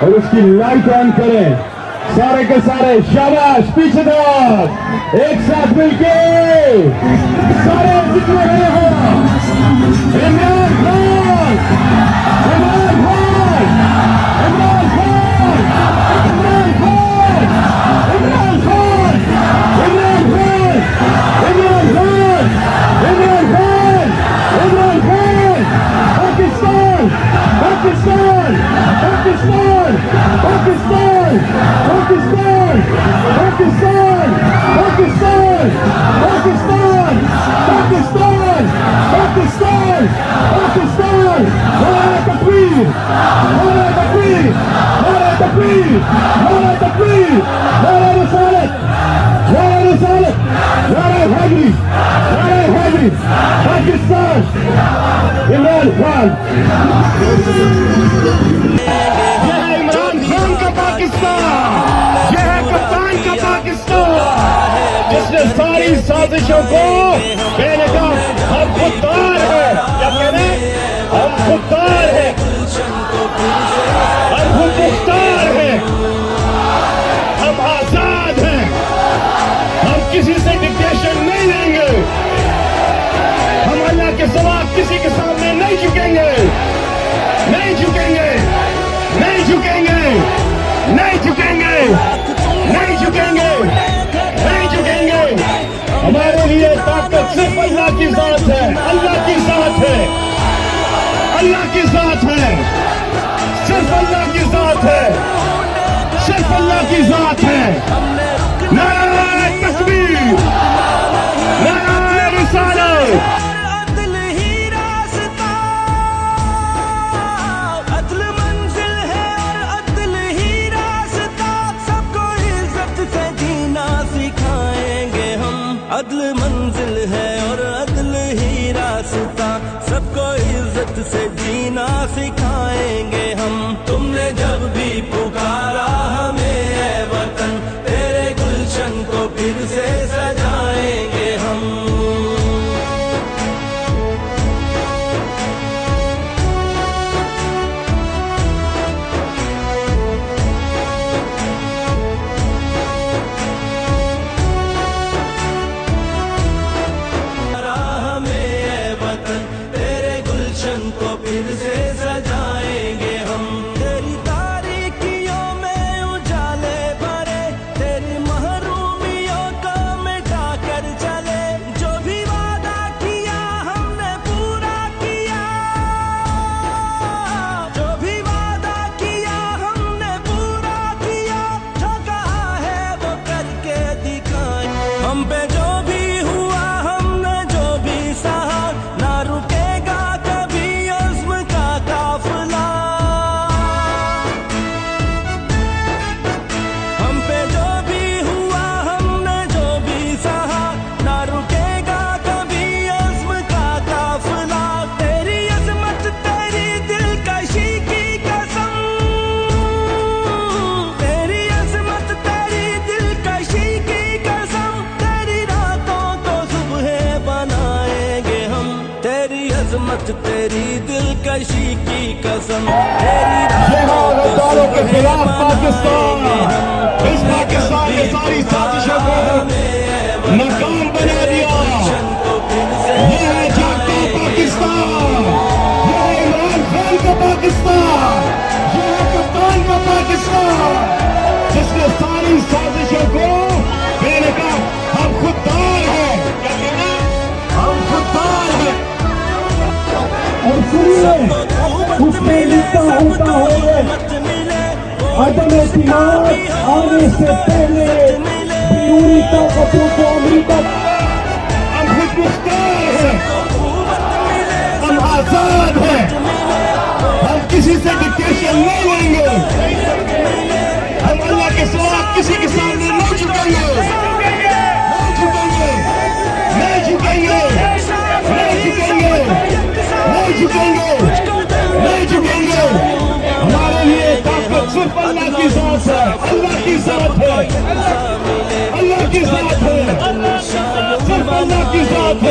और उसकी light on करें सारे के सारे। शाबाश, पीछे तरफ एक साथ मिलके सारे जितने रहे हो। इमरान खान, इमरान खान, इमरान खान, इमरान खान, इमरान खान, इमरान खान, इमरान खान, इमरान खान, इमरान खान। पाकिस्तान, पाकिस्तान, पाकिस्तान, पाकिस्तान, पाकिस्तान, पाकिस्तान, पाकिस्तान, पाकिस्तान, पाकिस्तान, पाकिस्तान, पाकिस्तान। नारा तकबीर, नारा तकबीर, नारा तकबीर, नारा तकबीर, नारा रिसालत, नारा रिसालत, नारा हैदरी, नारा हैदरी। पाकिस्तान, इमरान खान। यह है इमरान खान का पाकिस्तान, यह है कप्तान का पाकिस्तान, जिसने सारी साजिशों को बेनकाब। हम खुददार हैं, क्या कह रहे हैं? हम खुददार हैं, हम खुद मुख्तार हैं, हम आजाद हैं, हम किसी से डिक्टेशन नहीं लेंगे, हम अल्लाह के सिवा किसी के सामने नहीं झुकेंगे, नहीं झुकेंगे, नहीं झुकेंगे, नहीं झुकेंगे, नहीं झुकेंगे, नहीं झुकेंगे। हमारे लिए ताकत सिर्फ अल्लाह की जात है, अल्लाह की जात है, अल्लाह की जात है, सिर्फ अल्लाह की जात है, सिर्फ अल्लाह की जात है। नारा तकबीर, नारा रिसालत। अदल मंजिल है और अदल ही रास्ता, सबको इज्जत से जीना सिखाएंगे हम। तुमने जब भी पुकारा हमें ऐ वतन, तेरे गुलशन को फिर से सजाएंगे हम। को फिर से सजाएंगे हम। तेरी तारीकियों में उजाले भरे, तेरी महरूमियों को मिटा कर चले। जो भी वादा किया हमने पूरा किया, जो भी वादा किया हमने पूरा किया। जो कहा है वो करके दिखाए, हम पे जो भी हुआ हमने जो भी सहा, ना रुकेगा तेरी दिलकशी की कसम। गद्दारों के खिलाफ पाकिस्तान, इस पाकिस्तान ने सारी साजिशों को नाकाम बना दिया। यह है जागता पाकिस्तान, यह है इमरान खान का पाकिस्तान, यह है कप्तान का पाकिस्तान, जिसने सारी साजिशों को बेनकाब। हम खुददार हैं, क्या कहना? हम खुददार हैं। और सुनिए, उसमें लिखा होता है अदम एतमाद आने से पहले जरूरी ताकतों को अमरीका। हम खुद मुख्तार हैं, हम आजाद हैं, हम किसी से डिक्टेशन नहीं लेंगे, हम अल्लाह के सिवा किसी के सामने नहीं झुकेंगे, नहीं झुकेंगे, नहीं झुकेंगे, नहीं झुकेंगे, नहीं झुकेंगे, नहीं झुकेंगे। हमारे लिए ताकत सिर्फ अल्लाह की जात है, अल्लाह की जात है, अल्लाह की जात है, सिर्फ अल्लाह की जात है।